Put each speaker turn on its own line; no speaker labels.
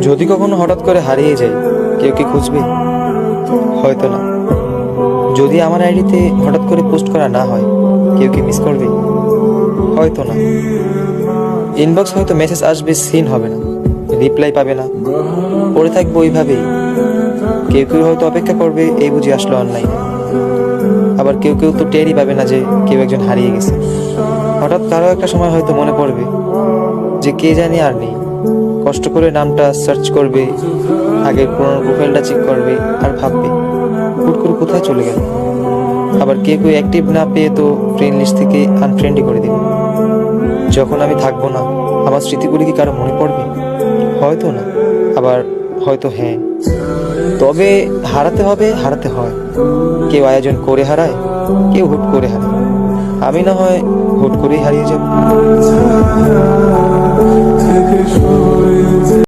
যদি কখনো হঠাৎ করে হারিয়ে যাই, কেউ কি খুঁজবে? হয়তো না। যদি আমার আইডিতে হঠাৎ করে পোস্ট করা না হয়, কেউ কি মিস করবে? হয়তো না। ইনবক্স হয়তো মেসেজ আসবে, সিন হবে না, রিপ্লাই পাবে না, পড়ে থাকবো ওইভাবেই। কেউ কেউ হয়তো অপেক্ষা করবে, এই বুঝি আসলো অনলাইন। আবার কেউ কেউ তো টেরই পাবে না যে কেউ একজন হারিয়ে গেছে। হঠাৎ কারো একটা সময় হয়তো মনে পড়বে যে কে জানি আর নেই। কষ্ট করে নামটা সার্চ করবে, আগের পুরোনো প্রোফাইলটা চেক করবে, আর ভাববে হুট করে কোথায় চলে গেল। আবার কেউ কেউ অ্যাক্টিভ না পেয়ে তো ফ্রেন্ড লিস্ট থেকে আনফ্রেন্ডই করে দেবে। যখন আমি থাকবো না, আমার স্মৃতিগুলি কি কারো মনে পড়বে? হয়তো না, আবার হয়তো হ্যাঁ। তবে হারাতে হবে, হারাতে হয়। কেউ আয়োজন করে হারায়, কেউ হুট করে হারায়। আমি না হয় হুট করেই হারিয়ে যাব।